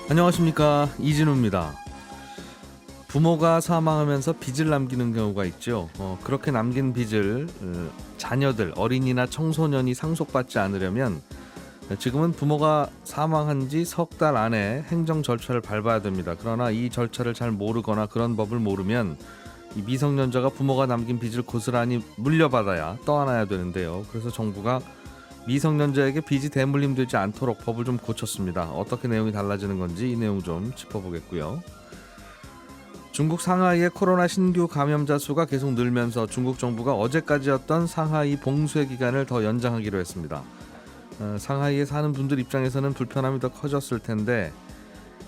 안녕하십니까, 이진우입니다. 부모가 사망하면서 빚을 남기는 경우가 있죠. 그렇게 남긴 빚을 자녀들, 어린이나 청소년이 상속받지 않으려면 지금은 부모가 사망한 지 석 달 안에 행정 절차를 밟아야 됩니다. 그러나 이 절차를 잘 모르거나 그런 법을 모르면 이 미성년자가 부모가 남긴 빚을 고스란히 물려받아야 떠안아야 되는데요. 그래서 정부가 미성년자에게 빚이 대물림되지 않도록 법을 좀 고쳤습니다. 어떻게 내용이 달라지는 건지 이 내용 좀 짚어보겠고요. 중국 상하이의 코로나 신규 감염자 수가 계속 늘면서 중국 정부가 어제까지였던 상하이 봉쇄 기간을 더 연장하기로 했습니다. 상하이에 사는 분들 입장에서는 불편함이 더 커졌을 텐데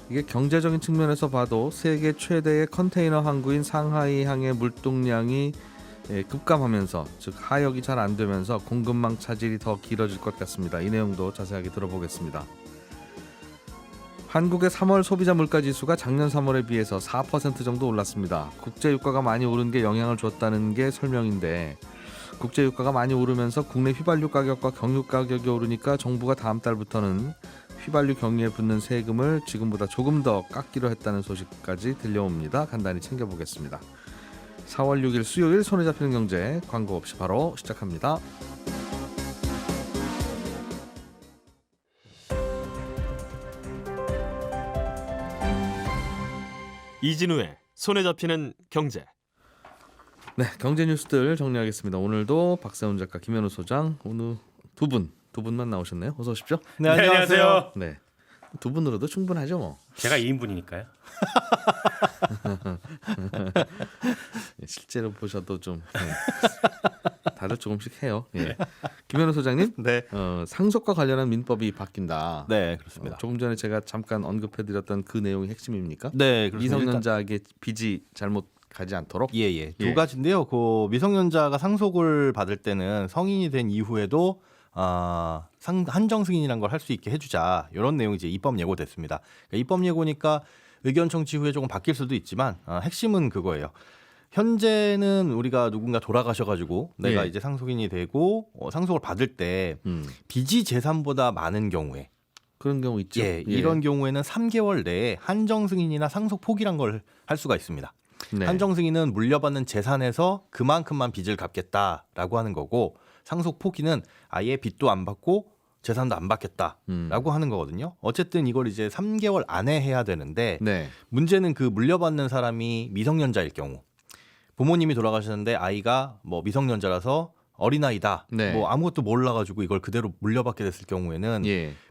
이게 경제적인 측면에서 봐도 세계 최대의 컨테이너 항구인 상하이항의 물동량이 급감하면서 즉 하역이 잘 안 되면서 공급망 차질이 더 길어질 것 같습니다. 이 내용도 자세하게 들어보겠습니다. 한국의 3월 소비자 물가지수가 작년 3월에 비해서 4% 정도 올랐습니다. 국제 유가가 많이 오른 게 영향을 줬다는 게 설명인데 국제 유가가 많이 오르면서 국내 휘발유 가격과 경유 가격이 오르니까 정부가 다음 달부터는 휘발유 경유에 붙는 세금을 지금보다 조금 더 깎기로 했다는 소식까지 들려옵니다. 간단히 챙겨보겠습니다. 4월 6일 수요일 손에 잡히는 경제, 광고 없이 바로 시작합니다. 이진우의 손에 잡히는 경제. 네, 경제 뉴스들 정리하겠습니다. 오늘도 박세훈 작가, 김현우 소장, 오늘 두 분만 나오셨네요. 어서 오십시오. 네, 안녕하세요. 네, 두 분으로도 충분하죠 뭐. 제가 2인분이니까요. 실제로 보셔도 좀 다들 조금씩 해요. 예. 김현우 소장님, 네. 상속과 관련한 민법이 바뀐다. 네, 그렇습니다. 조금 전에 제가 잠깐 언급해드렸던 그 내용이 핵심입니까? 네, 그렇습니다. 미성년자에게 빚이 잘못 가지 않도록. 예. 두 가지인데요. 그 미성년자가 상속을 받을 때는 성인이 된 이후에도 한정 승인이라는 걸 할 수 있게 해주자, 이런 내용이 이제 입법 예고됐습니다. 그러니까 입법 예고니까 의견 청취 후에 조금 바뀔 수도 있지만 핵심은 그거예요. 현재는 우리가 누군가 돌아가셔가지고 내가 이제 상속인이 되고 상속을 받을 때 빚이 재산보다 많은 경우에 그런 경우 있죠. 이런 경우에는 3개월 내에 한정 승인이나 상속 포기란 걸 할 수가 있습니다. 네. 한정 승인은 물려받는 재산에서 그만큼만 빚을 갚겠다라고 하는 거고, 상속 포기는 아예 빚도 안 받고 재산도 안 받겠다라고 하는 거거든요. 어쨌든 이걸 이제 3개월 안에 해야 되는데 네. 문제는 그 물려받는 사람이 미성년자일 경우, 부모님이 돌아가셨는데 아이가 뭐 미성년자라서 어린아이다, 네. 뭐 아무것도 몰라가지고 이걸 그대로 물려받게 됐을 경우에는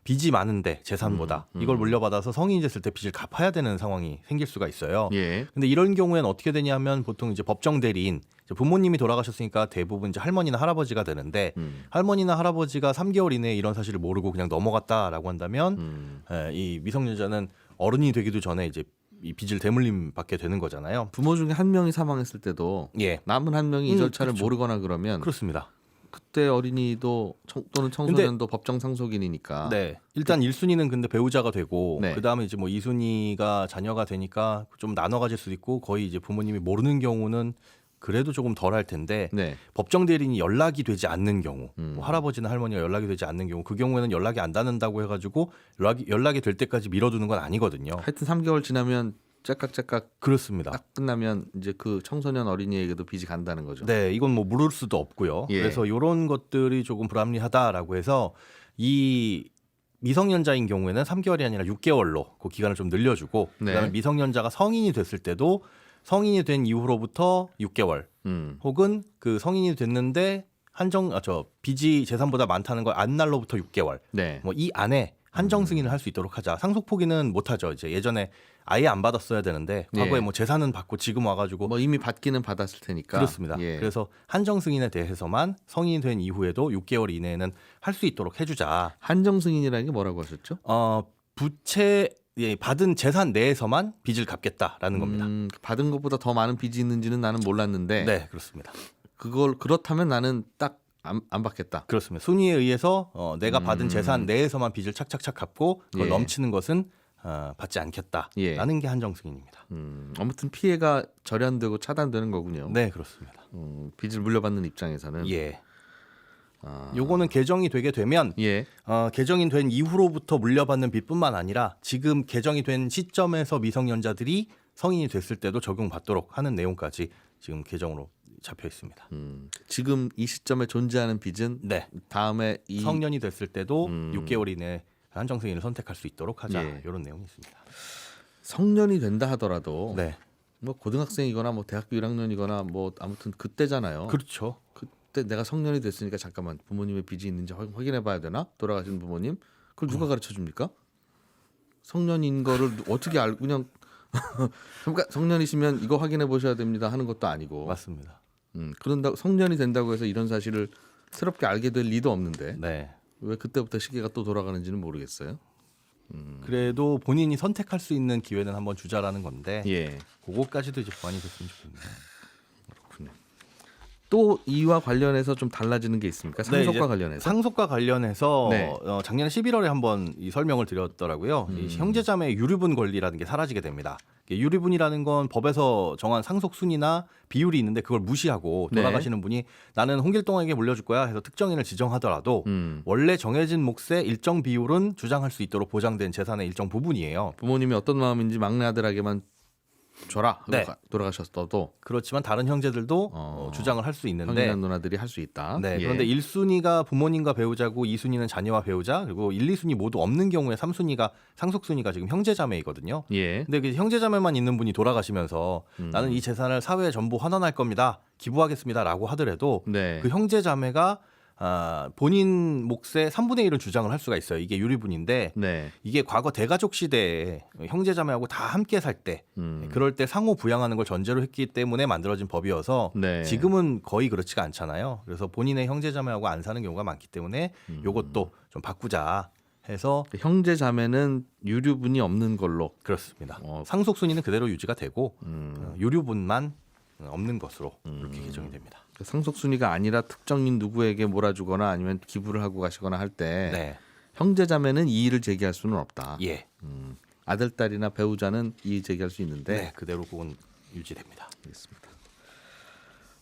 빚이 많은데 재산보다 이걸 물려받아서 성인이 됐을 때 빚을 갚아야 되는 상황이 생길 수가 있어요. 근데 이런 경우에는 어떻게 되냐면 보통 이제 법정 대리인, 부모님이 돌아가셨으니까 대부분 이제 할머니나 할아버지가 되는데 할머니나 할아버지가 3개월 이내에 이런 사실을 모르고 그냥 넘어갔다라고 한다면 이 미성년자는 어른이 되기도 전에 이제 이 빚을 대물림 받게 되는 거잖아요. 부모 중에 한 명이 사망했을 때도 남은 한 명이 이 절차를 그렇죠. 모르거나 그러면 그렇습니다. 그때 어린이도 또는 청소년도 법정 상속인이니까. 네. 일단 1순위는 근데 배우자가 되고 네. 그다음에 이제 뭐 2순위가 자녀가 되니까 좀 나눠 가질 수도 있고, 거의 이제 부모님이 모르는 경우는 그래도 조금 덜 할 텐데 법정 대리인이 연락이 되지 않는 경우, 뭐 할아버지나 할머니가 연락이 되지 않는 경우, 그 경우에는 연락이 안 닿는다고 해가지고 연락이 될 때까지 미뤄두는 건 아니거든요. 하여튼 3개월 지나면 째깍째깍 그렇습니다. 딱 끝나면 이제 그 청소년 어린이에게도 빚이 간다는 거죠. 네, 이건 뭐 물을 수도 없고요. 그래서 이런 것들이 조금 불합리하다라고 해서 이 미성년자인 경우에는 3개월이 아니라 6개월로 그 기간을 좀 늘려주고, 그다음에 미성년자가 성인이 됐을 때도 성인이 된 이후로부터 6개월 혹은 그 성인이 됐는데 빚이 재산보다 많다는 걸 안 날로부터 6개월 뭐 이 안에 한정 승인을 할 수 있도록 하자. 상속 포기는 못 하죠. 이제 예전에 아예 안 받았어야 되는데 과거에 뭐 재산은 받고 지금 와가지고 뭐 이미 받기는 받았을 테니까. 그렇습니다. 그래서 한정 승인에 대해서만 성인이 된 이후에도 6개월 이내에는 할 수 있도록 해주자. 한정 승인이라는 게 뭐라고 하셨죠? 받은 재산 내에서만 빚을 갚겠다라는 겁니다. 받은 것보다 더 많은 빚이 있는지는 나는 몰랐는데. 네, 그렇습니다. 그렇다면 나는 딱 안 받겠다. 그렇습니다. 순위에 의해서 내가 받은 재산 내에서만 빚을 착착착 갚고 그걸 넘치는 것은 받지 않겠다라는 게 한정 승인입니다. 아무튼 피해가 절연되고 차단되는 거군요. 네, 그렇습니다. 빚을 물려받는 입장에서는. 요거는 개정이 되게 되면 예. 개정이 된 이후로부터 물려받는 빚뿐만 아니라 지금 개정이 된 시점에서 미성년자들이 성인이 됐을 때도 적용받도록 하는 내용까지 지금 개정으로 잡혀 있습니다. 지금 이 시점에 존재하는 빚은 네. 다음에 이 성년이 됐을 때도 6개월 이내 한정승인을 선택할 수 있도록 하자. 예. 이런 내용이 있습니다. 성년이 된다 하더라도 네. 뭐 고등학생이거나 뭐 대학교 1학년이거나 뭐 아무튼 그때잖아요. 그렇죠. 그때 내가 성년이 됐으니까 잠깐만 부모님의 빚이 있는지 확인해 봐야 되나? 돌아가신 부모님. 그걸 누가 가르쳐 줍니까? 성년인 거를 어떻게 알고 그냥 그러니까 성년이시면 이거 확인해 보셔야 됩니다 하는 것도 아니고. 맞습니다. 그런다 성년이 된다고 해서 이런 사실을 새롭게 알게 될 리도 없는데 네. 왜 그때부터 시계가 또 돌아가는지는 모르겠어요. 그래도 본인이 선택할 수 있는 기회는 한번 주자라는 건데 예. 그거까지도 이제 보완이 됐으면 좋겠네요. 또 이와 관련해서 좀 달라지는 게 있습니까? 상속과 이제 관련해서. 상속과 관련해서 네. 작년 11월에 한번 이 설명을 드렸더라고요. 이 형제자매의 유류분 권리라는 게 사라지게 됩니다. 유류분이라는 건 법에서 정한 상속 순위나 비율이 있는데 그걸 무시하고 돌아가시는 분이 나는 홍길동에게 물려줄 거야 해서 특정인을 지정하더라도 원래 정해진 몫의 일정 비율은 주장할 수 있도록 보장된 재산의 일정 부분이에요. 부모님이 어떤 마음인지 막내 아들에게만 줘라 하고 네. 돌아가셨어도 그렇지만 다른 형제들도 주장을 할 수 있는데 형이나 누나들이 할 수 있다. 네, 예. 그런데 1순위가 부모님과 배우자고 2순위는 자녀와 배우자 그리고 1, 2순위 모두 없는 경우에 3순위가 상속순위가 지금 형제자매이거든요. 예. 근데 그 형제자매만 있는 분이 돌아가시면서 나는 이 재산을 사회에 전부 환원할 겁니다. 기부하겠습니다라고 하더라도 네. 그 형제자매가 본인 몫의 3분의 1을 주장을 할 수가 있어요. 이게 유리분인데 네. 이게 과거 대가족 시대에 형제자매하고 다 함께 살 때 그럴 때 상호 부양하는 걸 전제로 했기 때문에 만들어진 법이어서 네. 지금은 거의 그렇지가 않잖아요. 그래서 본인의 형제자매하고 안 사는 경우가 많기 때문에 이것도 좀 바꾸자 해서 형제 자매는 유류분이 없는 걸로. 그렇습니다. 상속 순위는 그대로 유지가 되고 유류분만 없는 것으로 이렇게 개정이 됩니다. 상속 순위가 아니라 특정인 누구에게 몰아주거나 아니면 기부를 하고 가시거나 할 때 네. 형제 자매는 이의를 제기할 수는 없다. 예. 아들 딸이나 배우자는 이의 제기할 수 있는데. 네, 그대로 그건 유지됩니다. 알겠습니다.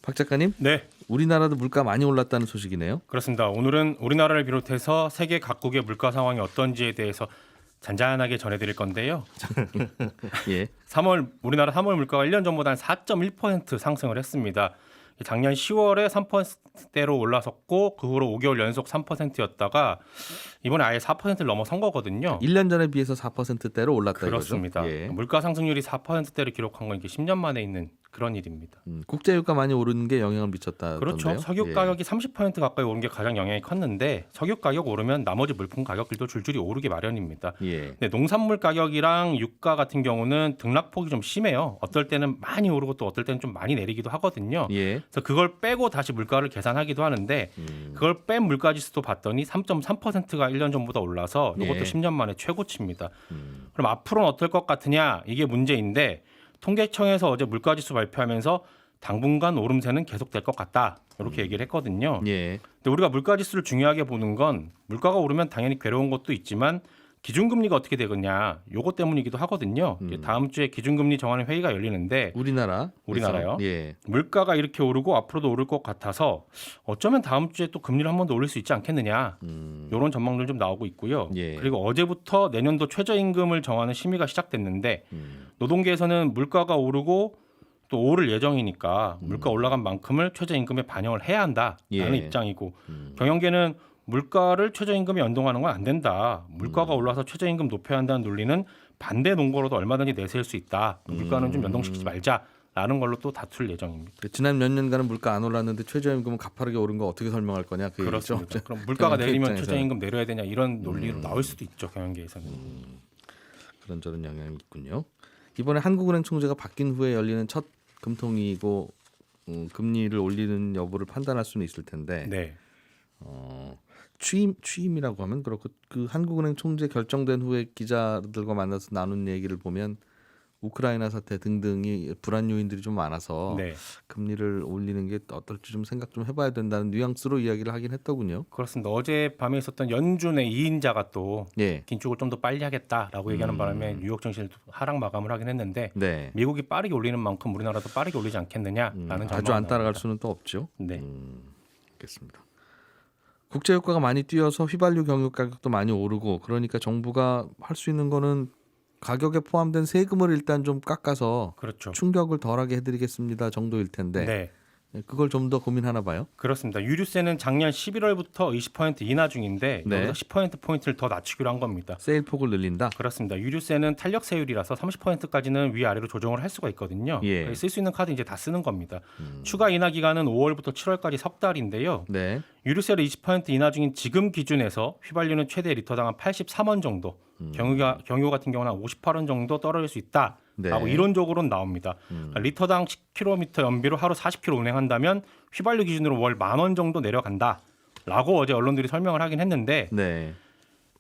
박 작가님, 네, 우리나라도 물가 많이 올랐다는 소식이네요. 그렇습니다. 오늘은 우리나라를 비롯해서 세계 각국의 물가 상황이 어떤지에 대해서 잔잔하게 전해드릴 건데요. 예. 우리나라 3월 물가가 1년 전보다 한 4.1% 상승을 했습니다. 작년 10월에 3%대로 올라섰고 그 후로 5개월 연속 3%였다가 이번에 아예 4%를 넘어선 거거든요. 1년 전에 비해서 4%대로 올랐다 그렇습니다. 이거죠. 예. 물가 상승률이 4%대를 기록한 건 이게 10년 만에 있는 그런 일입니다. 국제 유가 많이 오르는 게 영향을 미쳤다던데요. 그렇죠. 석유 가격이 30% 가까이 오른 게 가장 영향이 컸는데 석유 가격 오르면 나머지 물품 가격들도 줄줄이 오르기 마련입니다. 예. 근데 농산물 가격이랑 유가 같은 경우는 등락폭이 좀 심해요. 어떨 때는 많이 오르고 또 어떨 때는 좀 많이 내리기도 하거든요. 예. 그래서 그걸 빼고 다시 물가를 계산하기도 하는데 그걸 뺀 물가지수도 봤더니 3.3%가 1년 전보다 올라서 이것도 예. 10년 만에 최고치입니다. 그럼 앞으로는 어떨 것 같으냐 이게 문제인데 통계청에서 어제 물가지수 발표하면서 당분간 오름세는 계속될 것 같다 이렇게 얘기를 했거든요. 예. 근데 우리가 물가지수를 중요하게 보는 건 물가가 오르면 당연히 괴로운 것도 있지만 기준금리가 어떻게 되겠냐 요거 때문이기도 하거든요. 다음 주에 기준금리 정하는 회의가 열리는데 우리나라요. 예. 물가가 이렇게 오르고 앞으로도 오를 것 같아서 어쩌면 다음 주에 또 금리를 한 번 더 올릴 수 있지 않겠느냐 이런 전망들 좀 나오고 있고요. 예. 그리고 어제부터 내년도 최저임금을 정하는 심의가 시작됐는데 노동계에서는 물가가 오르고 또 오를 예정이니까 물가 올라간 만큼을 최저임금에 반영을 해야 한다라는 예. 입장이고 경영계는 물가를 최저임금에 연동하는 건 안 된다. 물가가 올라서 최저임금 높여야 한다는 논리는 반대 논거로도 얼마든지 내세울 수 있다. 물가는 좀 연동시키지 말자라는 걸로 또 다툴 예정입니다. 지난 몇 년간은 물가 안 올랐는데 최저임금은 가파르게 오른 거 어떻게 설명할 거냐 그 그렇습니다. 얘기죠. 그럼 물가가 내리면 입장에서는. 최저임금 내려야 되냐 이런 논리로 나올 수도 있죠. 경영계에서는. 그런저런 영향이 있군요. 이번에 한국은행 총재가 바뀐 후에 열리는 첫 금통위고 금리를 올리는 여부를 판단할 수는 있을 텐데 네. 취임이라고 하면 그렇고 그 한국은행 총재 결정된 후에 기자들과 만나서 나눈 얘기를 보면 우크라이나 사태 등등이 불안 요인들이 좀 많아서 네. 금리를 올리는 게 어떨지 좀 생각 좀 해봐야 된다는 뉘앙스로 이야기를 하긴 했더군요. 그렇습니다. 어제 밤에 있었던 연준의 2인자가 또 예. 긴축을 좀 더 빨리 하겠다라고 얘기하는 바람에 뉴욕 증시를 하락 마감을 하긴 했는데 네. 미국이 빠르게 올리는 만큼 우리나라도 빠르게 올리지 않겠느냐라는 자주 안 따라갈 나옵니다. 수는 또 없죠. 네. 알겠습니다. 국제 유가가 많이 뛰어서 휘발유 경유 가격도 많이 오르고 그러니까 정부가 할 수 있는 거는 가격에 포함된 세금을 일단 좀 깎아서 그렇죠. 충격을 덜하게 해드리겠습니다 정도일 텐데 네. 그걸 좀 더 고민하나 봐요. 그렇습니다. 유류세는 작년 11월부터 20% 인하 중인데 네. 여기서 10%포인트를 더 낮추기로 한 겁니다. 세일 폭을 늘린다. 그렇습니다. 유류세는 탄력세율이라서 30%까지는 위아래로 조정을 할 수가 있거든요. 예. 쓸 수 있는 카드 이제 다 쓰는 겁니다. 추가 인하 기간은 5월부터 7월까지 석 달인데요. 네. 유류세를 20% 인하 중인 지금 기준에서 휘발유는 최대 리터당 한 83원 정도, 경유 같은 경우는 한 58원 정도 떨어질 수 있다라고 네. 이론적으로는 나옵니다. 그러니까 리터당 10km 연비로 하루 40km 운행한다면 휘발유 기준으로 월 10,000원 정도 내려간다라고 어제 언론들이 설명을 하긴 했는데 네.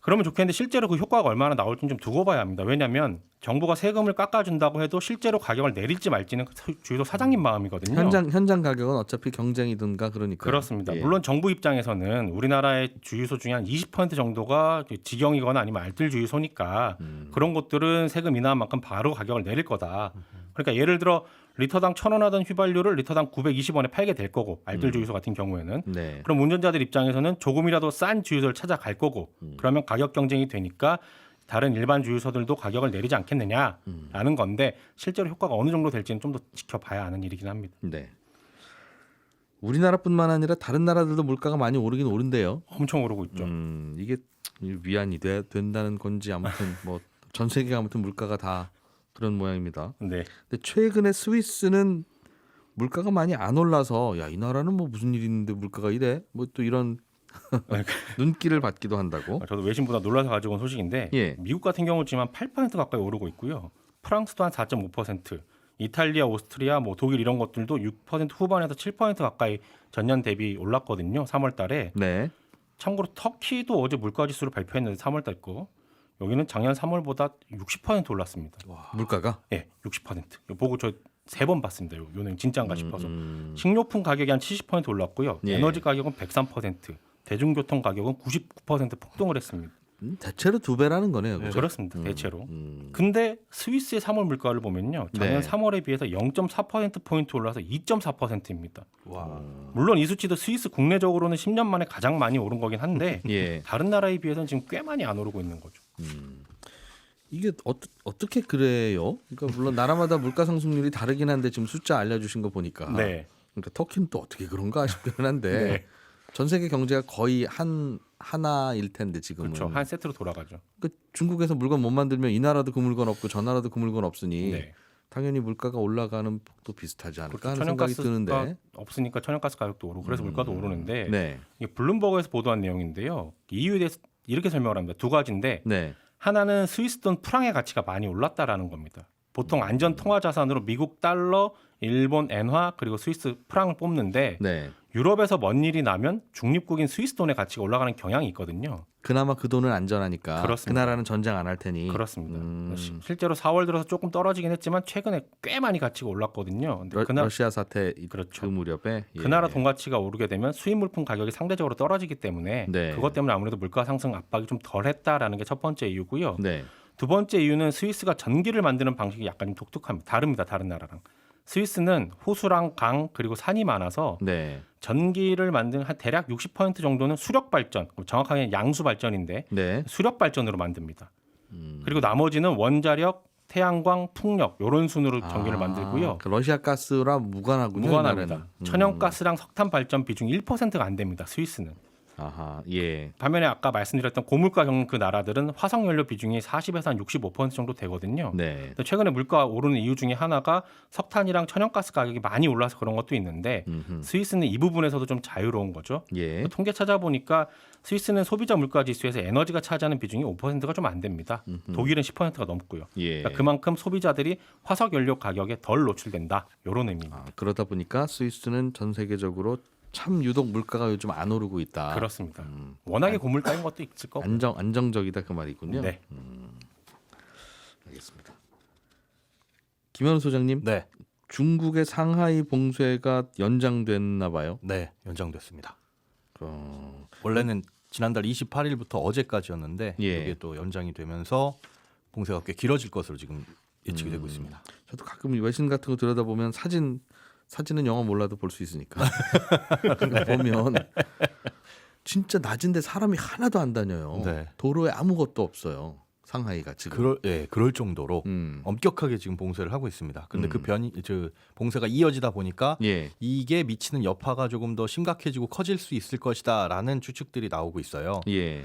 그러면 좋겠는데 실제로 그 효과가 얼마나 나올지는 좀 두고 봐야 합니다. 왜냐하면 정부가 세금을 깎아준다고 해도 실제로 가격을 내릴지 말지는 주유소 사장님 마음이거든요. 현장 가격은 어차피 경쟁이든가 그러니까. 그렇습니다. 예. 물론 정부 입장에서는 우리나라의 주유소 중에 한 20% 정도가 직영이거나 아니면 알뜰 주유소니까 그런 곳들은 세금 인하한 만큼 바로 가격을 내릴 거다. 그러니까 예를 들어 리터당 1,000원 하던 휘발유를 리터당 920원에 팔게 될 거고 알뜰 주유소 같은 경우에는 네. 그럼 운전자들 입장에서는 조금이라도 싼 주유소를 찾아갈 거고 그러면 가격 경쟁이 되니까 다른 일반 주유소들도 가격을 내리지 않겠느냐라는 건데 실제로 효과가 어느 정도 될지는 좀 더 지켜봐야 하는 일이긴 합니다. 네. 우리나라뿐만 아니라 다른 나라들도 물가가 많이 오르긴 오른대요. 엄청 오르고 있죠. 이게 위안이 된다는 건지 아무튼 뭐 전 세계가 아무튼 물가가 다 그런 모양입니다. 네. 근데 최근에 스위스는 물가가 많이 안 올라서 야, 이 나라는 뭐 무슨 일이 있는데 물가가 이래? 뭐 또 이런 눈길을 받기도 한다고. 저도 외신보다 놀라서 가지고 온 소식인데 예. 미국 같은 경우 지금 한 8% 가까이 오르고 있고요. 프랑스도 한 4.5%, 이탈리아, 오스트리아, 뭐 독일 이런 것들도 6% 후반에서 7% 가까이 전년 대비 올랐거든요. 3월 달에. 네. 참고로 터키도 어제 물가 지수를 발표했는데 3월 달 거. 여기는 작년 3월보다 60% 올랐습니다. 물가가? 예, 60%. 이거 보고 저 3번 봤습니다. 요는 진짜인가 싶어서. 식료품 가격이 한 70% 올랐고요. 예. 에너지 가격은 103%, 대중교통 가격은 99% 폭등을 했습니다. 대체로 2배라는 거네요. 그죠? 그렇습니다. 대체로. 근데 스위스의 3월 물가를 보면요. 작년 네. 3월에 비해서 0.4%포인트 올라서 2.4%입니다. 와. 물론 이 수치도 스위스 국내적으로는 10년 만에 가장 많이 오른 거긴 한데 예. 다른 나라에 비해서는 지금 꽤 많이 안 오르고 있는 거죠. 이게 어떻게 그래요? 그러니까 물론 나라마다 물가 상승률이 다르긴 한데 지금 숫자 알려주신 거 보니까 네. 그러니까 터키는 또 어떻게 그런가 싶기는 한데 네. 전 세계 경제가 거의 하나일 텐데 지금은. 그렇죠. 한 세트로 돌아가죠. 그러니까 중국에서 물건 못 만들면 이 나라도 그 물건 없고 저 나라도 그 물건 없으니 네. 당연히 물가가 올라가는 폭도 비슷하지 않을까 그렇죠. 하는 생각이 천연가스가 드는데. 없으니까 천연가스 가격도 오르고 그래서 물가도 오르는데 네. 이게 블룸버그에서 보도한 내용인데요. EU에 대해서 이렇게 설명을 합니다. 두 가지인데 네. 하나는 스위스 돈 프랑의 가치가 많이 올랐다라는 겁니다. 보통 안전 통화 자산으로 미국 달러, 일본 엔화 그리고 스위스 프랑을 뽑는데 네. 유럽에서 뭔 일이 나면 중립국인 스위스 돈의 가치가 올라가는 경향이 있거든요. 그나마 그 돈은 안전하니까 그렇습니다. 그 나라는 전쟁 안 할 테니. 그렇습니다. 실제로 4월 들어서 조금 떨어지긴 했지만 최근에 꽤 많이 가치가 올랐거든요. 근데 러시아 사태 그렇죠. 그 무렵에 그 나라 돈 가치가 오르게 되면 수입 물품 가격이 상대적으로 떨어지기 때문에 네. 그것 때문에 아무래도 물가 상승 압박이 좀 덜했다라는 게 첫 번째 이유고요. 네. 두 번째 이유는 스위스가 전기를 만드는 방식이 약간 좀 독특합니다. 다릅니다. 다른 나라랑. 스위스는 호수랑 강 그리고 산이 많아서 네. 전기를 만드는 한 대략 60% 정도는 수력 발전, 정확하게 양수 발전인데 네. 수력 발전으로 만듭니다. 그리고 나머지는 원자력, 태양광, 풍력 이런 순으로 전기를 만들고요. 그 러시아 가스랑 무관하군요. 무관합니다. 이 나라는. 천연가스랑 석탄 발전 비중 1%가 안 됩니다. 스위스는. 아하. 예. 반면에 아까 말씀드렸던 고물가 경그 나라들은 화석 연료 비중이 40에서 한 65% 정도 되거든요. 네. 근데 최근에 물가 오르는 이유 중에 하나가 석탄이랑 천연가스 가격이 많이 올라서 그런 것도 있는데 스위스는 이 부분에서도 좀 자유로운 거죠. 예. 통계 찾아보니까 스위스는 소비자 물가 지수에서 에너지가 차지하는 비중이 5%가 좀 안 됩니다. 독일은 10%가 넘고요. 예. 그러니까 그만큼 소비자들이 화석 연료 가격에 덜 노출된다. 이런 의미입니다. 아, 그러다 보니까 스위스는 전 세계적으로 참 유독 물가가 요즘 안 오르고 있다. 그렇습니다. 워낙에 고물가인 것도 있을 거고. 안정적이다 그 말이군요. 네. 알겠습니다. 김현우 소장님, 네. 중국의 상하이 봉쇄가 연장됐나 봐요. 네, 연장됐습니다. 어, 원래는 지난달 28일부터 어제까지였는데 예. 이게 또 연장이 되면서 봉쇄가 꽤 길어질 것으로 지금 예측이 되고 있습니다. 저도 가끔 외신 같은 거 들여다보면 사진은 영어 몰라도 볼 수 있으니까 그러니까 보면 진짜 낮은데 사람이 하나도 안 다녀요. 네. 도로에 아무것도 없어요. 상하이가 지금. 그럴 정도로 엄격하게 지금 봉쇄를 하고 있습니다. 근데 그 봉쇄가 이어지다 보니까 예. 이게 미치는 여파가 조금 더 심각해지고 커질 수 있을 것이다라는 추측들이 나오고 있어요. 예.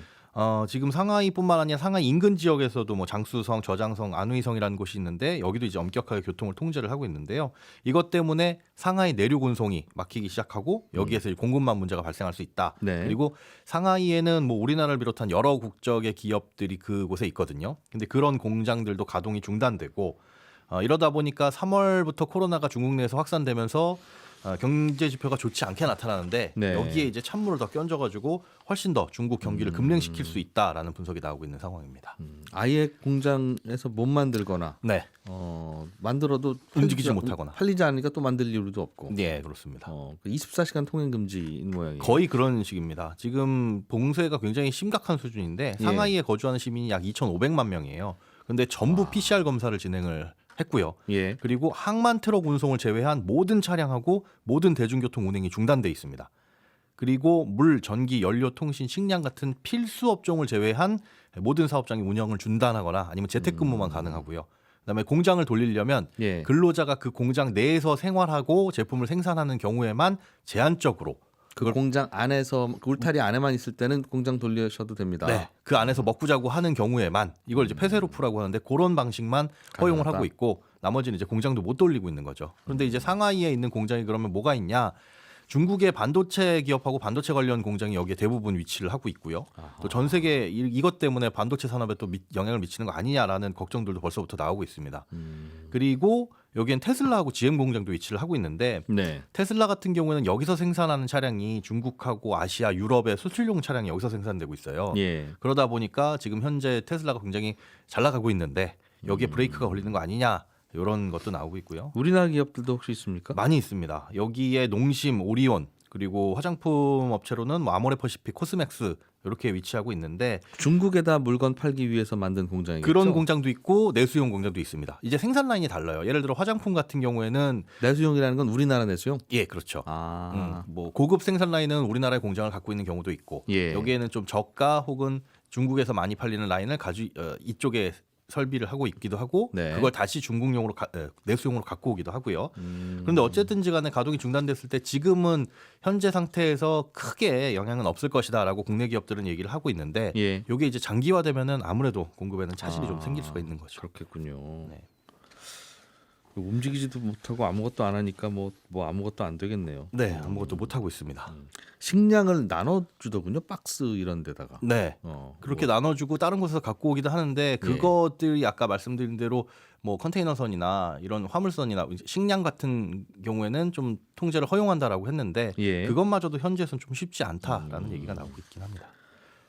지금 상하이뿐만 아니라 상하이 인근 지역에서도 뭐 장수성, 저장성, 안후이성이라는 곳이 있는데 여기도 이제 엄격하게 교통을 통제를 하고 있는데요. 이것 때문에 상하이 내륙 운송이 막히기 시작하고 여기에서 공급망 문제가 발생할 수 있다. 네. 그리고 상하이에는 뭐 우리나라를 비롯한 여러 국적의 기업들이 그곳에 있거든요. 근데 그런 공장들도 가동이 중단되고 이러다 보니까 3월부터 코로나가 중국 내에서 확산되면서 경제 지표가 좋지 않게 나타나는데 네. 여기에 이제 찬물을 더 끼얹어가지고 훨씬 더 중국 경기를 금냉시킬 수 있다라는 분석이 나오고 있는 상황입니다. 아예 공장에서 못 만들거나 네, 만들어도 움직이지 못하거나. 팔리지 않으니까 또 만들 이유도 없고. 네 그렇습니다. 24시간 통행 금지인 모양이에요. 거의 그런 식입니다. 지금 봉쇄가 굉장히 심각한 수준인데 예. 상하이에 거주하는 시민이 약 2,500만 명이에요. 근데 전부 PCR 검사를 진행을 했고요. 예. 그리고 항만 트럭 운송을 제외한 모든 차량하고 모든 대중교통 운행이 중단돼 있습니다. 그리고 물, 전기, 연료, 통신, 식량 같은 필수 업종을 제외한 모든 사업장이 운영을 중단하거나 아니면 재택근무만 가능하고요. 그다음에 공장을 돌리려면 예. 근로자가 그 공장 내에서 생활하고 제품을 생산하는 경우에만 제한적으로 그 공장 안에서 그 울타리 안에만 있을 때는 공장 돌리셔도 됩니다. 네, 그 안에서 먹고 자고 하는 경우에만 이걸 이제 폐쇄로프라고 하는데 그런 방식만 허용을 가능하다. 하고 있고 나머지는 이제 공장도 못 돌리고 있는 거죠. 그런데 이제 상하이에 있는 공장이 그러면 뭐가 있냐? 중국의 반도체 기업하고 반도체 관련 공장이 여기에 대부분 위치를 하고 있고요. 또 전 세계 이것 때문에 반도체 산업에 또 영향을 미치는 거 아니냐라는 걱정들도 벌써부터 나오고 있습니다. 그리고 여기엔 테슬라하고 GM 공장도 위치를 하고 있는데 네. 테슬라 같은 경우에는 여기서 생산하는 차량이 중국하고 아시아, 유럽의 수출용 차량이 여기서 생산되고 있어요. 예. 그러다 보니까 지금 현재 테슬라가 굉장히 잘 나가고 있는데 여기에 브레이크가 걸리는 거 아니냐 이런 것도 나오고 있고요. 우리나라 기업들도 혹시 있습니까? 많이 있습니다. 여기에 농심, 오리온 그리고 화장품 업체로는 뭐 아모레퍼시픽, 코스맥스 이렇게 위치하고 있는데 중국에다 물건 팔기 위해서 만든 공장이겠죠. 그런 공장도 있고 내수용 공장도 있습니다. 이제 생산 라인이 달라요. 예를 들어 화장품 같은 경우에는 내수용이라는 건 우리나라 내수용? 예, 그렇죠. 아. 뭐 고급 생산 라인은 우리나라의 공장을 갖고 있는 경우도 있고 예. 여기에는 좀 저가 혹은 중국에서 많이 팔리는 라인을 이쪽에 설비를 하고 있기도 하고 네. 그걸 다시 중국용으로 내수용으로 갖고 오기도 하고요. 그런데 어쨌든지 간에 가동이 중단됐을 때 지금은 현재 상태에서 크게 영향은 없을 것이다라고 국내 기업들은 얘기를 하고 있는데 예. 이게 이제 장기화되면은 아무래도 공급에는 차질이 좀 생길 수가 있는 거죠. 그렇겠군요. 네. 움직이지도 못하고 아무것도 안 하니까 뭐 아무것도 안 되겠네요. 네, 아무것도 못 하고 있습니다. 식량을 나눠주더군요. 박스 이런 데다가. 네. 그렇게 나눠주고 다른 곳에서 갖고 오기도 하는데 그것들이 아까 말씀드린 대로 뭐 컨테이너선이나 이런 화물선이나 식량 같은 경우에는 좀 통제를 허용한다라고 했는데 예. 그것마저도 현지에서는 좀 쉽지 않다라는 얘기가 나오고 있긴 합니다.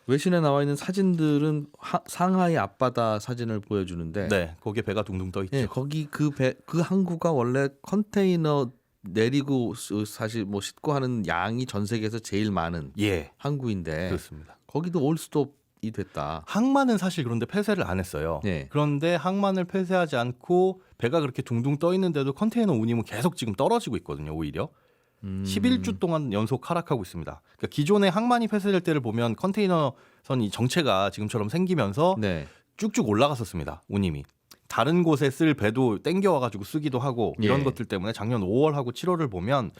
외신에 나와 있는 사진들은 상하이 앞바다 사진을 보여주는데 네, 거기에 배가 둥둥 떠 있죠. 예, 거기 그 항구가 원래 컨테이너 내리고 사실 뭐 싣고 하는 양이 전 세계에서 제일 많은 예, 항구인데 그렇습니다. 거기도 올스톱이 됐다. 항만은 사실 그런데 폐쇄를 안 했어요. 네. 그런데 항만을 폐쇄하지 않고 배가 그렇게 둥둥 떠 있는데도 컨테이너 운임은 계속 지금 떨어지고 있거든요. 오히려 11주 동안 연속 하락하고 있습니다. 그러니까 기존의 항만이 폐쇄될 때를 보면 컨테이너선이 정체가 지금처럼 생기면서 네. 쭉쭉 올라갔었습니다. 운임이. 다른 곳에 쓸 배도 땡겨와가지고 쓰기도 하고 이런 예. 것들 때문에 작년 5월하고 7월을 보면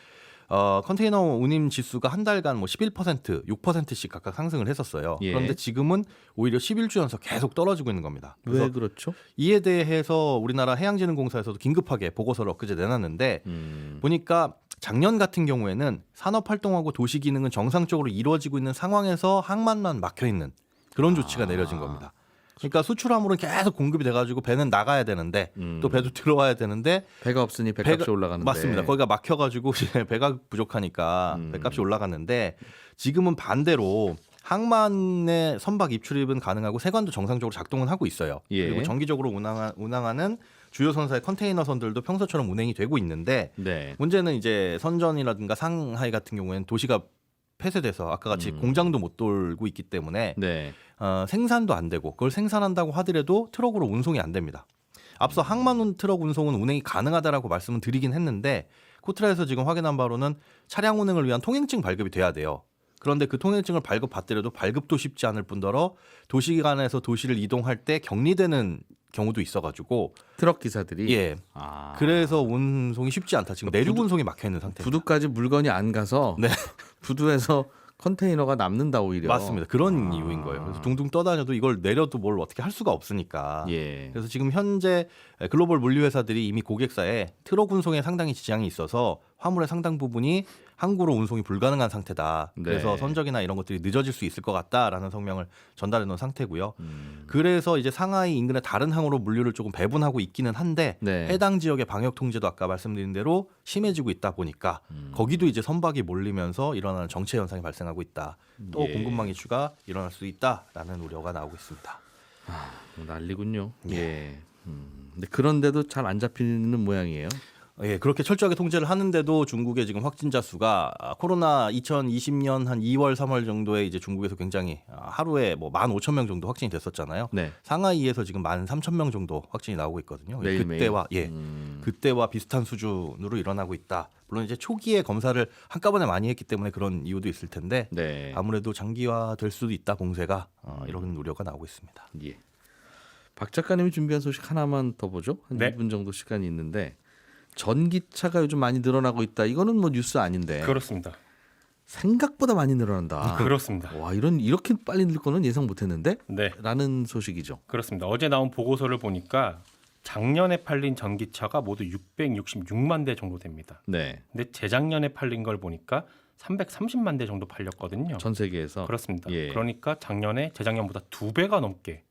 컨테이너 운임 지수가 한 달간 뭐 11%, 6%씩 각각 상승을 했었어요. 예. 그런데 지금은 오히려 11주 연속 계속 떨어지고 있는 겁니다. 왜 그렇죠? 이에 대해서 우리나라 해양진흥공사에서도 긴급하게 보고서를 엊그제 내놨는데 보니까 작년 같은 경우에는 산업활동하고 도시기능은 정상적으로 이루어지고 있는 상황에서 항만만 막혀있는 그런 조치가 내려진 겁니다. 그러니까 수출화물은 계속 공급이 돼가지고 배는 나가야 되는데 또 배도 들어와야 되는데 배가 없으니 배값이 올라가는데 맞습니다. 거기가 막혀가지고 배가 부족하니까 배값이 올라갔는데 지금은 반대로 항만의 선박 입출입은 가능하고 세관도 정상적으로 작동은 하고 있어요. 예. 그리고 정기적으로 운항하는 주요 선사의 컨테이너선들도 평소처럼 운행이 되고 있는데 네. 문제는 이제 선전이라든가 상하이 같은 경우에는 도시가 폐쇄돼서 아까 같이 공장도 못 돌고 있기 때문에 네. 생산도 안 되고 그걸 생산한다고 하더라도 트럭으로 운송이 안 됩니다. 앞서 항만 트럭 운송은 운행이 가능하다라고 말씀을 드리긴 했는데 코트라에서 지금 확인한 바로는 차량 운행을 위한 통행증 발급이 돼야 돼요. 그런데 그 통행증을 발급받더라도 발급도 쉽지 않을 뿐더러 도시 간에서 도시를 이동할 때 격리되는 경우도 있어가지고 트럭 기사들이 예. 그래서 운송이 쉽지 않다. 지금 내륙 운송이 막혀 있는 상태입니다. 부두까지 물건이 안 가서 네. 부두에서 컨테이너가 남는다 오히려. 맞습니다. 그런 이유인 거예요. 그래서 둥둥 떠다녀도 이걸 내려도 뭘 어떻게 할 수가 없으니까. 예. 그래서 지금 현재 글로벌 물류회사들이 이미 고객사에 트럭 운송에 상당히 지장이 있어서 화물의 상당 부분이 항구로 운송이 불가능한 상태다. 그래서 네. 선적이나 이런 것들이 늦어질 수 있을 것 같다라는 성명을 전달해 놓은 상태고요. 그래서 이제 상하이 인근의 다른 항으로 물류를 조금 배분하고 있기는 한데 네. 해당 지역의 방역 통제도 아까 말씀드린 대로 심해지고 있다 보니까 거기도 이제 선박이 몰리면서 일어나는 정체 현상이 발생하고 있다. 또 예. 공급망 이슈가 일어날 수 있다라는 우려가 나오고 있습니다. 뭐 난리군요. 예. 근데 그런데도 잘 안 잡히는 모양이에요. 예, 그렇게 철저하게 통제를 하는데도 중국의 지금 확진자 수가 코로나 2020년 한 2월, 3월 정도에 이제 중국에서 굉장히 하루에 뭐 15,000명 정도 확진이 됐었잖아요. 네. 상하이에서 지금 13,000명 정도 확진이 나오고 있거든요. 매일매일. 그때와 그때와 비슷한 수준으로 일어나고 있다. 물론 이제 초기에 검사를 한꺼번에 많이 했기 때문에 그런 이유도 있을 텐데 네. 아무래도 장기화될 수도 있다 봉쇄가 이런 우려가 나오고 있습니다. 예. 박 작가님이 준비한 소식 하나만 더 보죠. 한 네. 2분 정도 시간이 있는데 전기차가 요즘 많이 늘어나고 있다. 이거는 뭐 뉴스 아닌데 그렇습니다. 생각보다 많이 늘어난다. 그렇습니다. 와, 이렇게 빨리 늘 거는 예상 못했는데? 네, 라는 소식이죠. 그렇습니다. 어제 나온 보고서를 보니까 작년에 팔린 전기차가 모두 666만 대 정도 됩니다. 네. 근데 재작년에 팔린 걸 보니까 330만 대 정도 팔렸거든요. 전 세계에서 그렇습니다. 예. 그러니까 작년에 재작년보다 2배가 넘게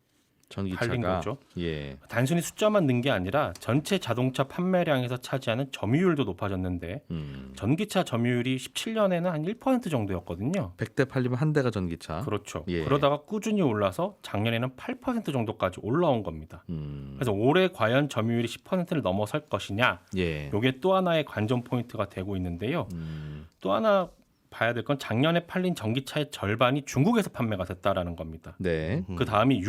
전기차가 팔린 거죠. 예. 단순히 숫자만 는 게 아니라 전체 자동차 판매량에서 차지하는 점유율도 높아졌는데 전기차 점유율이 17년에는 한 1% 정도였거든요. 100대 팔리면 한 대가 전기차. 그렇죠. 예. 그러다가 꾸준히 올라서 작년에는 8% 정도까지 올라온 겁니다. 음. 그래서 올해 과연 점유율이 10%를 넘어설 것이냐, 예. 이게 또 하나의 관전 포인트가 되고 있는데요. 또 하나 봐야 될 건 작년에 팔린 전기차의 절반이 중국에서 판매가 됐다라는 겁니다. 네. 그 다음이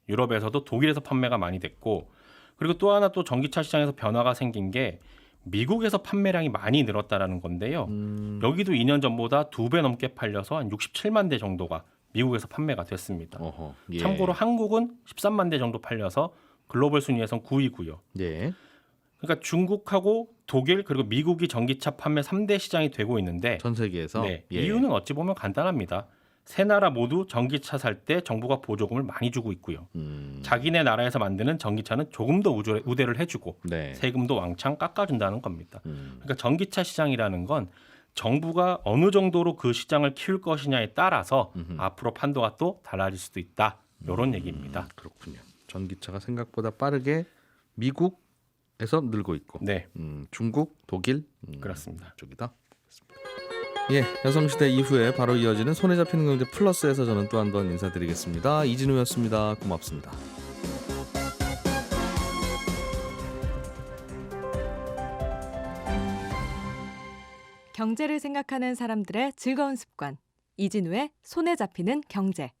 유럽에서도 독일에서 판매가 많이 됐고, 그리고 또 하나 또 전기차 시장에서 변화가 생긴 게 미국에서 판매량이 많이 늘었다라는 건데요. 여기도 2년 전보다 2배 넘게 팔려서 한 67만 대 정도가 미국에서 판매가 됐습니다. 어허. 예. 참고로 한국은 13만 대 정도 팔려서 글로벌 순위에선 9위고요. 예. 그러니까 중국하고 독일 그리고 미국이 전기차 판매 3대 시장이 되고 있는데 전 세계에서 네, 예. 이유는 어찌 보면 간단합니다. 세 나라 모두 전기차 살 때 정부가 보조금을 많이 주고 있고요. 자기네 나라에서 만드는 전기차는 조금 더 우대를 해주고 네. 세금도 왕창 깎아준다는 겁니다. 그러니까 전기차 시장이라는 건 정부가 어느 정도로 그 시장을 키울 것이냐에 따라서 앞으로 판도가 또 달라질 수도 있다. 이런 얘기입니다. 그렇군요. 전기차가 생각보다 빠르게 미국에서 늘고 있고 네, 중국, 독일 그렇습니다. 쪽이다. 예, 여성시대 이후에 바로 이어지는 손에 잡히는 경제 플러스에서 저는 또 한 번 인사드리겠습니다. 이진우였습니다. 고맙습니다. 경제를 생각하는 사람들의 즐거운 습관. 이진우의 손에 잡히는 경제.